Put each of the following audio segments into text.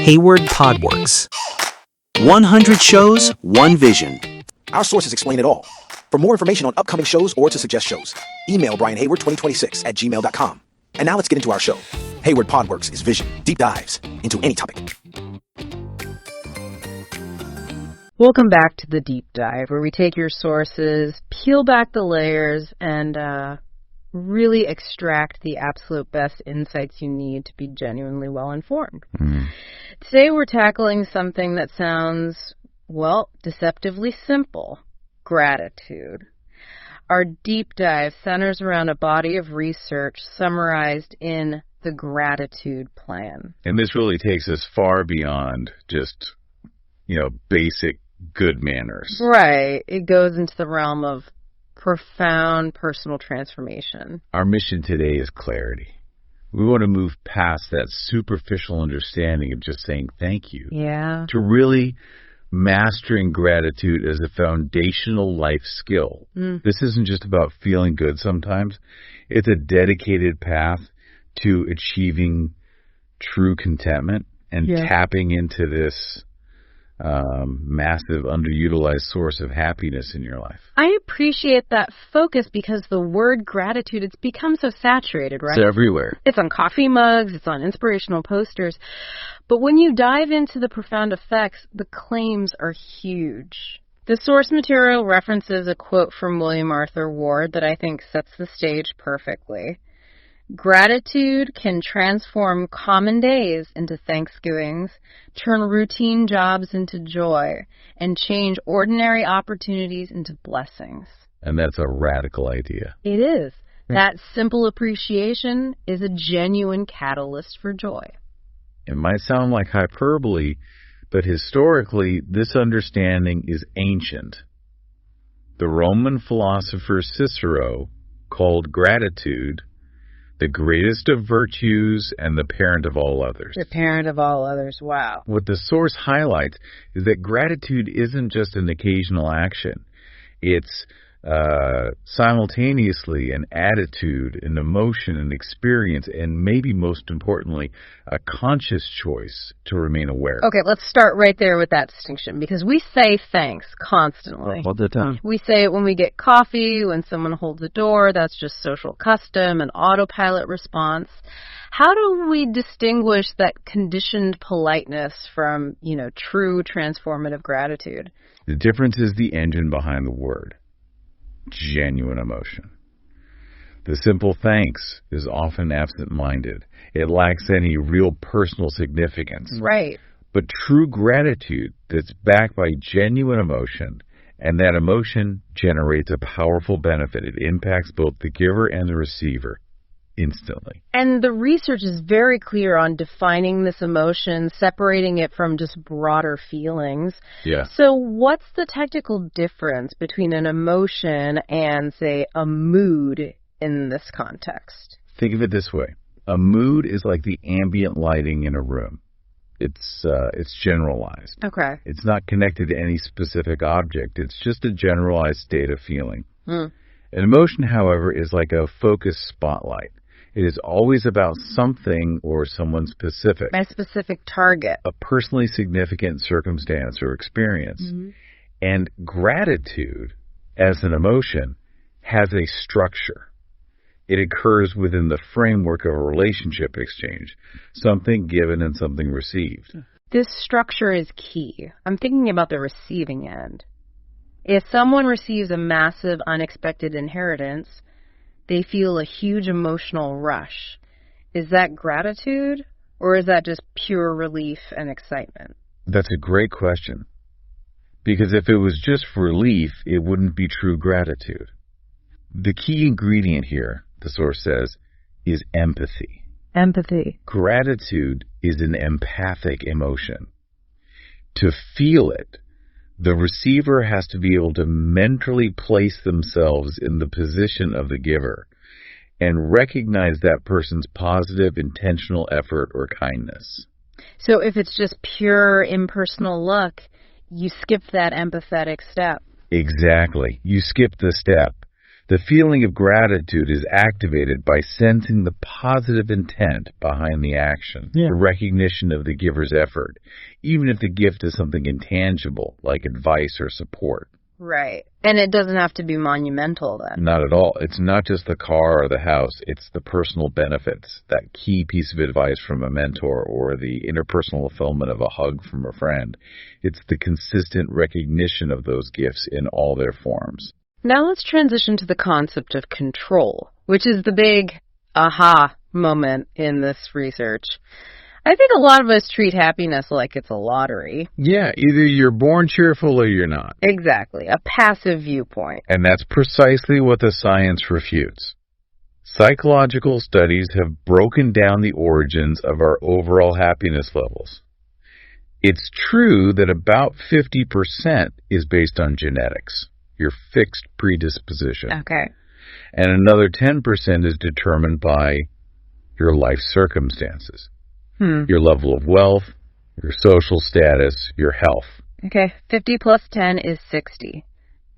Hayward Podworks. 100 shows, one vision. Our sources explain it all. For more information on upcoming shows or to suggest shows, email brianhayward2026@gmail.com. And now let's get into our show. Hayward Podworks is vision, deep dives into any topic. Welcome back to the Deep Dive, where we take your sources, peel back the layers, and really extract the absolute best insights you need to be genuinely well-informed. Today we're tackling something that sounds, well, deceptively simple: gratitude. Our deep dive centers around a body of research summarized in the Gratitude Plan. And this really takes us far beyond just, basic good manners. Right. It goes into the realm of profound personal transformation. Our mission today is clarity. We want to move past that superficial understanding of just saying thank you. Yeah. To really mastering gratitude as a foundational life skill. This isn't just about feeling good sometimes. It's a dedicated path to achieving true contentment and tapping into this massive underutilized source of happiness in your life. I appreciate that focus because the word gratitude, it's become so saturated, right? It's everywhere. It's on coffee mugs, it's on inspirational posters. But when you dive into the profound effects, the claims are huge. The source material references a quote from William Arthur Ward that I think sets the stage perfectly. Gratitude can transform common days into Thanksgivings, turn routine jobs into joy, and change ordinary opportunities into blessings. And that's a radical idea. It is. That simple appreciation is a genuine catalyst for joy. It might sound like hyperbole, but historically, this understanding is ancient. The Roman philosopher Cicero called gratitude the greatest of virtues and the parent of all others. The parent of all others, wow. What the source highlights is that gratitude isn't just an occasional action. It's simultaneously an attitude, an emotion, an experience, and maybe most importantly, a conscious choice to remain aware. Okay, let's start right there with that distinction, because we say thanks constantly. All the time. We say it when we get coffee, when someone holds a door. That's just social custom, an autopilot response. How do we distinguish that conditioned politeness from, true transformative gratitude? The difference is the engine behind the word. Genuine emotion. The simple thanks is often absent-minded. It lacks any real personal significance. Right. But true gratitude that's backed by genuine emotion, and that emotion generates a powerful benefit. It impacts both the giver and the receiver instantly. And the research is very clear on defining this emotion, separating it from just broader feelings. Yeah. So what's the technical difference between an emotion and, say, a mood in this context? Think of it this way. A mood is like the ambient lighting in a room. It's generalized. Okay. It's not connected to any specific object. It's just a generalized state of feeling. An emotion, however, is like a focused spotlight. It is always about something or someone specific. A specific target. A personally significant circumstance or experience. And gratitude, as an emotion, has a structure. It occurs within the framework of a relationship exchange. Something given and something received. This structure is key. I'm thinking about the receiving end. If someone receives a massive, unexpected inheritance, they feel a huge emotional rush. Is that gratitude, or is that just pure relief and excitement? That's a great question. Because if it was just relief, it wouldn't be true gratitude. The key ingredient here, the source says, is empathy. Empathy. Gratitude is an empathic emotion. To feel it, the receiver has to be able to mentally place themselves in the position of the giver and recognize that person's positive, intentional effort or kindness. So if it's just pure impersonal luck, you skip that empathetic step. Exactly. You skip the step. The feeling of gratitude is activated by sensing the positive intent behind the action, the recognition of the giver's effort, even if the gift is something intangible, like advice or support. Right. And it doesn't have to be monumental then. Not at all. It's not just the car or the house. It's the personal benefits, that key piece of advice from a mentor or the interpersonal fulfillment of a hug from a friend. It's the consistent recognition of those gifts in all their forms. Now let's transition to the concept of control, which is the big aha moment in this research. I think a lot of us treat happiness like it's a lottery. Yeah, either you're born cheerful or you're not. Exactly, a passive viewpoint. And that's precisely what the science refutes. Psychological studies have broken down the origins of our overall happiness levels. It's true that about 50% is based on genetics, your fixed predisposition. Okay. And another 10% is determined by your life circumstances, your level of wealth, your social status, your health. Okay, 50 plus 10 is 60.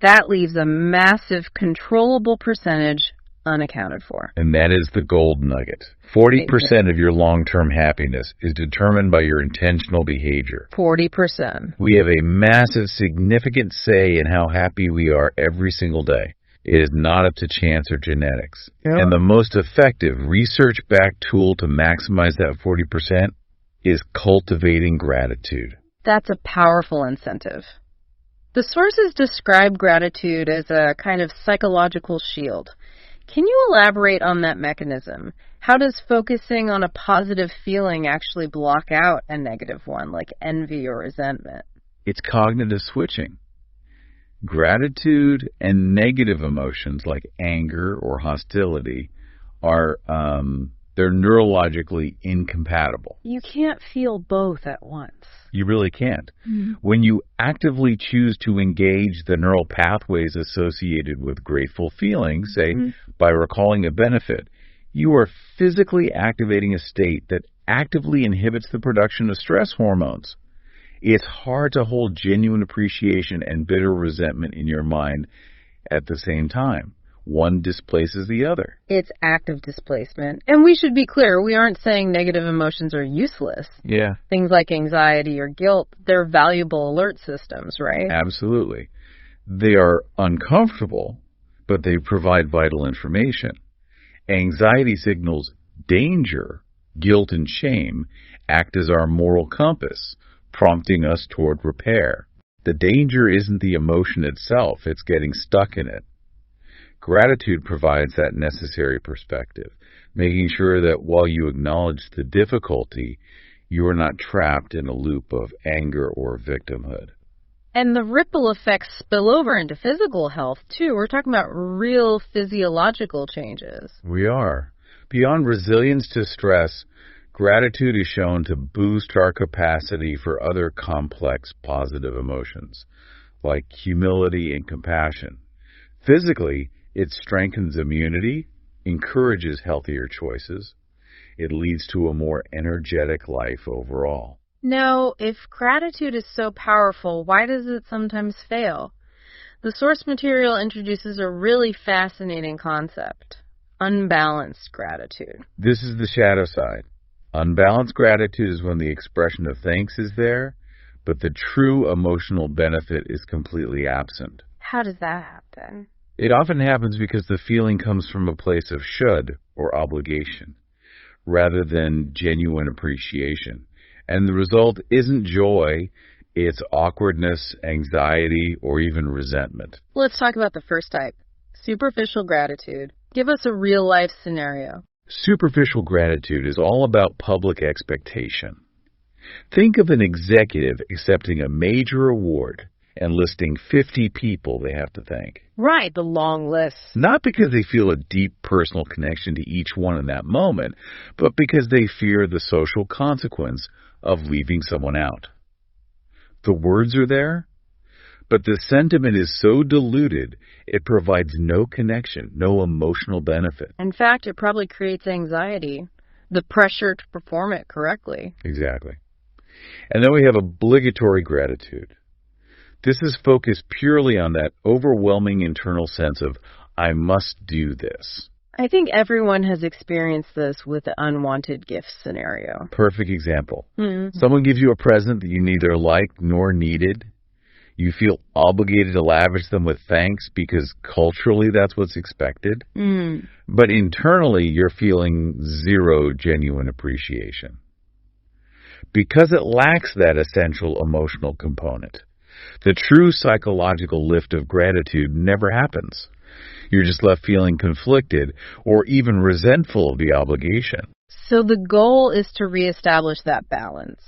That leaves a massive controllable percentage unaccounted for. And that is the gold nugget. 40% of your long-term happiness is determined by your intentional behavior. 40%. We have a massive, significant say in how happy we are every single day. It is not up to chance or genetics. Yeah. And the most effective research-backed tool to maximize that 40% is cultivating gratitude. That's a powerful incentive. The sources describe gratitude as a kind of psychological shield. Can you elaborate on that mechanism? How does focusing on a positive feeling actually block out a negative one, like envy or resentment? It's cognitive switching. Gratitude and negative emotions like anger or hostility are they're neurologically incompatible. You can't feel both at once. You really can't. When you actively choose to engage the neural pathways associated with grateful feelings, say by recalling a benefit, you are physically activating a state that actively inhibits the production of stress hormones. It's hard to hold genuine appreciation and bitter resentment in your mind at the same time. One displaces the other. It's active displacement. And we should be clear, we aren't saying negative emotions are useless. Yeah. Things like anxiety or guilt, they're valuable alert systems, right? Absolutely. They are uncomfortable, but they provide vital information. Anxiety signals danger, guilt, and shame act as our moral compass, prompting us toward repair. The danger isn't the emotion itself, it's getting stuck in it. Gratitude provides that necessary perspective, making sure that while you acknowledge the difficulty, you are not trapped in a loop of anger or victimhood. And the ripple effects spill over into physical health, too. We're talking about real physiological changes. We are. Beyond resilience to stress, gratitude is shown to boost our capacity for other complex positive emotions, like humility and compassion. Physically, it strengthens immunity, encourages healthier choices. It leads to a more energetic life overall. Now, if gratitude is so powerful, why does it sometimes fail? The source material introduces a really fascinating concept: unbalanced gratitude. This is the shadow side. Unbalanced gratitude is when the expression of thanks is there, but the true emotional benefit is completely absent. How does that happen? It often happens because the feeling comes from a place of should or obligation, rather than genuine appreciation. And the result isn't joy, it's awkwardness, anxiety, or even resentment. Let's talk about the first type, superficial gratitude. Give us a real-life scenario. Superficial gratitude is all about public expectation. Think of an executive accepting a major award and listing 50 people they have to thank. Right, the long list. Not because they feel a deep personal connection to each one in that moment, but because they fear the social consequence of leaving someone out. The words are there, but the sentiment is so diluted, it provides no connection, no emotional benefit. In fact, it probably creates anxiety, the pressure to perform it correctly. Exactly. And then we have obligatory gratitude. This is focused purely on that overwhelming internal sense of, I must do this. I think everyone has experienced this with the unwanted gift scenario. Perfect example. Someone gives you a present that you neither like nor needed. You feel obligated to lavish them with thanks because culturally that's what's expected. But internally, you're feeling zero genuine appreciation. Because it lacks that essential emotional component. The true psychological lift of gratitude never happens. You're just left feeling conflicted or even resentful of the obligation. So the goal is to reestablish that balance.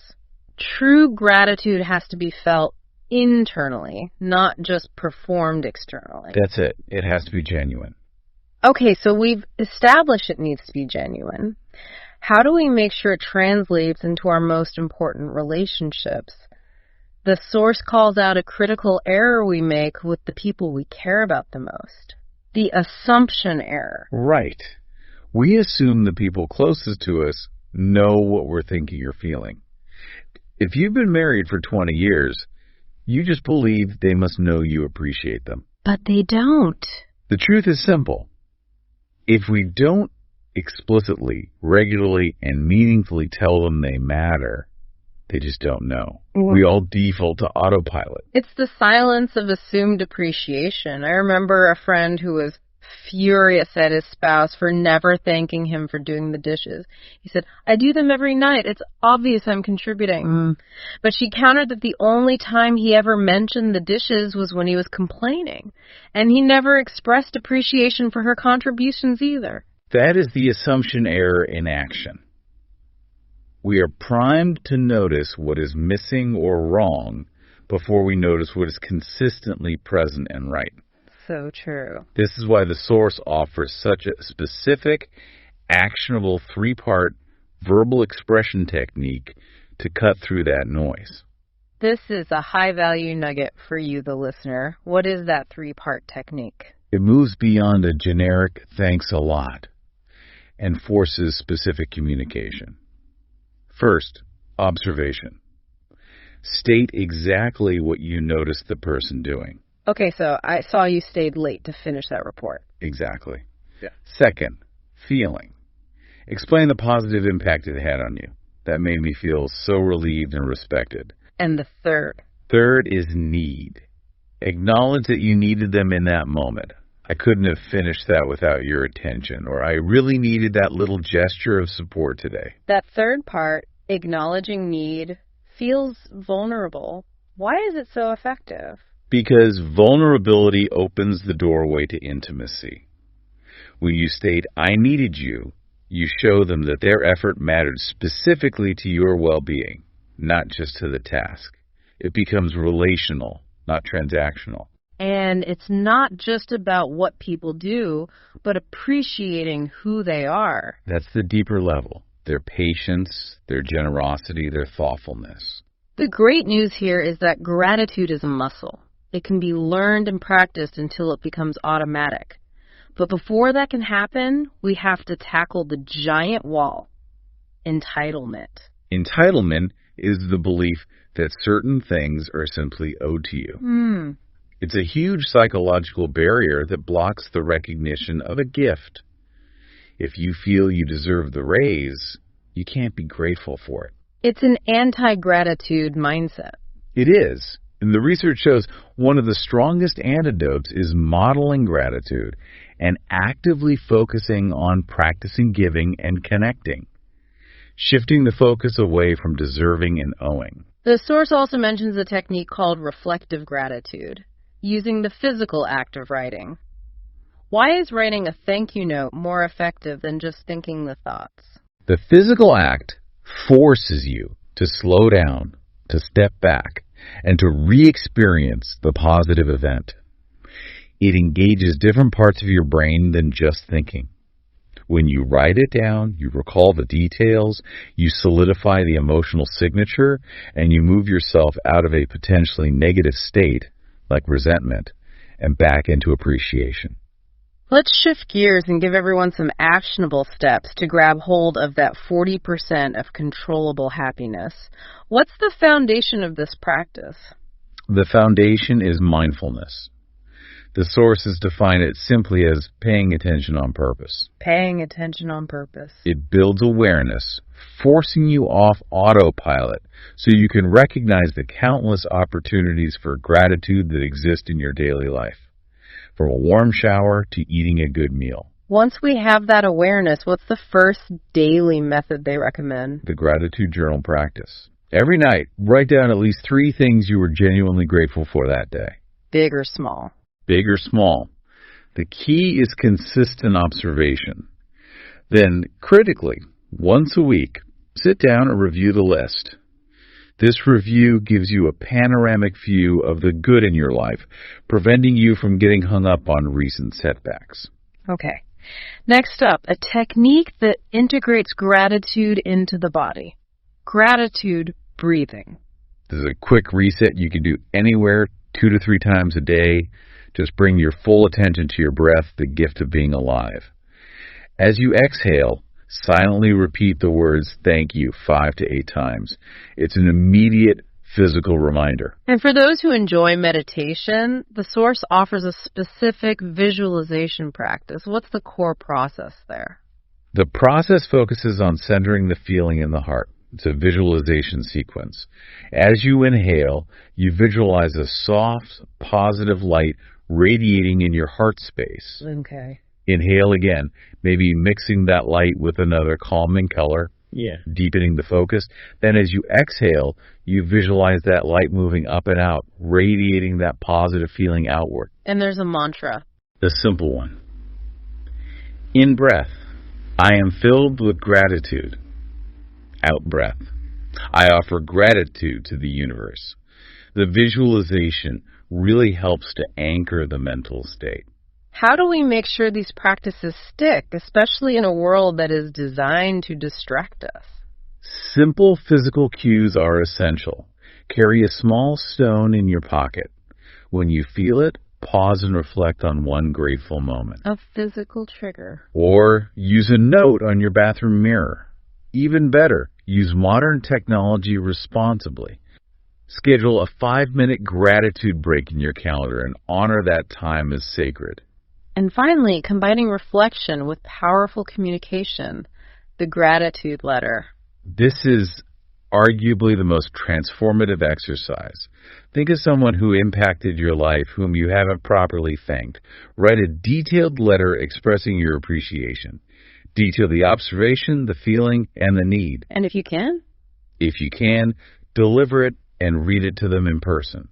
True gratitude has to be felt internally, not just performed externally. That's it. It has to be genuine. Okay, so we've established it needs to be genuine. How do we make sure it translates into our most important relationships? The source calls out a critical error we make with the people we care about the most. The assumption error. Right. We assume the people closest to us know what we're thinking or feeling. If you've been married for 20 years, you just believe they must know you appreciate them. But they don't. The truth is simple. If we don't explicitly, regularly, and meaningfully tell them they matter, they just don't know. We all default to autopilot. It's the silence of assumed appreciation. I remember a friend who was furious at his spouse for never thanking him for doing the dishes. He said, I do them every night. It's obvious I'm contributing. But she countered that the only time he ever mentioned the dishes was when he was complaining. And he never expressed appreciation for her contributions either. That is the assumption error in action. We are primed to notice what is missing or wrong before we notice what is consistently present and right. So true. This is why the source offers such a specific, actionable 3-part verbal expression technique to cut through that noise. This is a high-value nugget for you, the listener. What is that 3-part technique? It moves beyond a generic thanks a lot and forces specific communication. First, observation. State exactly what you noticed the person doing. Okay, so I saw you stayed late to finish that report. Exactly. Yeah. Second, feeling. Explain the positive impact it had on you. That made me feel so relieved and respected. And the third? Third is need. Acknowledge that you needed them in that moment. I couldn't have finished that without your attention, or I really needed that little gesture of support today. That third part, acknowledging need, feels vulnerable. Why is it so effective? Because vulnerability opens the doorway to intimacy. When you state, I needed you, you show them that their effort mattered specifically to your well-being, not just to the task. It becomes relational, not transactional. And it's not just about what people do, but appreciating who they are. That's the deeper level. Their patience, their generosity, their thoughtfulness. The great news here is that gratitude is a muscle. It can be learned and practiced until it becomes automatic. But before that can happen, we have to tackle the giant wall, entitlement. Entitlement is the belief that certain things are simply owed to you. It's a huge psychological barrier that blocks the recognition of a gift. If you feel you deserve the raise, you can't be grateful for it. It's an anti-gratitude mindset. It is. And the research shows one of the strongest antidotes is modeling gratitude and actively focusing on practicing giving and connecting, shifting the focus away from deserving and owing. The source also mentions a technique called reflective gratitude, using the physical act of writing. Why is writing a thank you note more effective than just thinking the thoughts? The physical act forces you to slow down, to step back, and to re-experience the positive event. It engages different parts of your brain than just thinking. When you write it down, you recall the details, you solidify the emotional signature, and you move yourself out of a potentially negative state, like resentment, and back into appreciation. Let's shift gears and give everyone some actionable steps to grab hold of that 40% of controllable happiness. What's the foundation of this practice? The foundation is mindfulness. The sources define it simply as paying attention on purpose. Paying attention on purpose. It builds awareness, forcing you off autopilot so you can recognize the countless opportunities for gratitude that exist in your daily life, from a warm shower to eating a good meal. Once we have that awareness, what's the first daily method they recommend? The gratitude journal practice. Every night, write down at least 3 things you were genuinely grateful for that day. Big or small? Big or small. The key is consistent observation. Then, critically, once a week, sit down and review the list. This review gives you a panoramic view of the good in your life, preventing you from getting hung up on recent setbacks. Okay. Next up, a technique that integrates gratitude into the body. Gratitude breathing. This is a quick reset you can do anywhere 2 to 3 times a day. Just bring your full attention to your breath, the gift of being alive. As you exhale, silently repeat the words thank you 5 to 8 times. It's an immediate physical reminder. And for those who enjoy meditation, the source offers a specific visualization practice. What's the core process there? The process focuses on centering the feeling in the heart. It's a visualization sequence. As you inhale, you visualize a soft, positive light radiating in your heart space. Okay. Inhale again, maybe mixing that light with another calming color, deepening the focus. Then as you exhale, you visualize that light moving up and out, radiating that positive feeling outward. And there's a mantra. The simple one. In breath, I am filled with gratitude. Out breath, I offer gratitude to the universe. The visualization really helps to anchor the mental state. How do we make sure these practices stick, especially in a world that is designed to distract us? Simple physical cues are essential. Carry a small stone in your pocket. When you feel it, pause and reflect on one grateful moment. A physical trigger. Or use a note on your bathroom mirror. Even better, use modern technology responsibly. Schedule a 5-minute gratitude break in your calendar and honor that time as sacred. And finally, combining reflection with powerful communication, the gratitude letter. This is arguably the most transformative exercise. Think of someone who impacted your life whom you haven't properly thanked. Write a detailed letter expressing your appreciation. Detail the observation, the feeling, and the need. And if you can? If you can, deliver it and read it to them in person.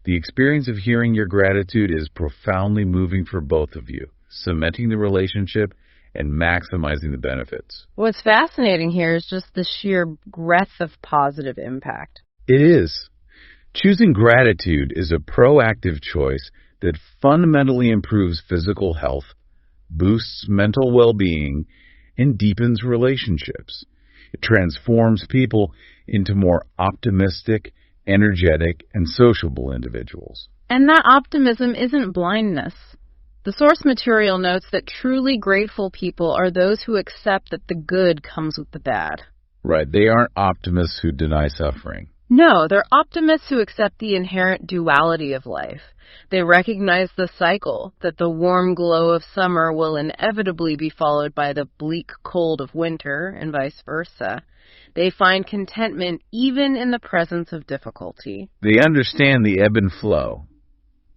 The experience of hearing your gratitude is profoundly moving for both of you, cementing the relationship and maximizing the benefits. What's fascinating here is just the sheer breadth of positive impact. It is. Choosing gratitude is a proactive choice that fundamentally improves physical health, boosts mental well-being, and deepens relationships. It transforms people into more optimistic, energetic, and sociable individuals. And that optimism isn't blindness. The source material notes that truly grateful people are those who accept that the good comes with the bad. Right. They aren't optimists who deny suffering. No, they're optimists who accept the inherent duality of life. They recognize the cycle, that the warm glow of summer will inevitably be followed by the bleak cold of winter, and vice versa. They find contentment even in the presence of difficulty. They understand the ebb and flow,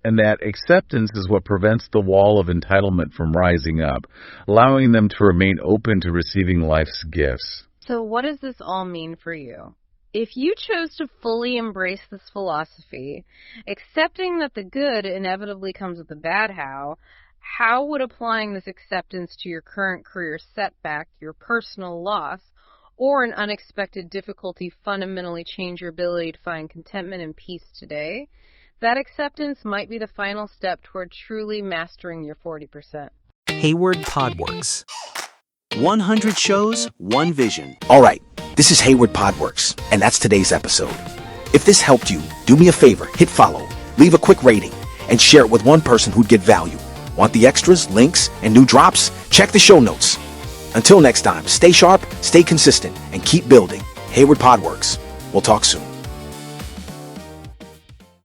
and that acceptance is what prevents the wall of entitlement from rising up, allowing them to remain open to receiving life's gifts. So what does this all mean for you? If you chose to fully embrace this philosophy, accepting that the good inevitably comes with the bad, how would applying this acceptance to your current career setback, your personal loss, or an unexpected difficulty fundamentally change your ability to find contentment and peace today? That acceptance might be the final step toward truly mastering your 40%. Hayward Podworks. 100 shows, 1 vision. All right, this is Hayward Podworks, and that's today's episode. If this helped you, do me a favor, hit follow, leave a quick rating, and share it with one person who'd get value. Want the extras, links, and new drops? Check the show notes. Until next time, stay sharp, stay consistent, and keep building. Hayward Podworks. We'll talk soon.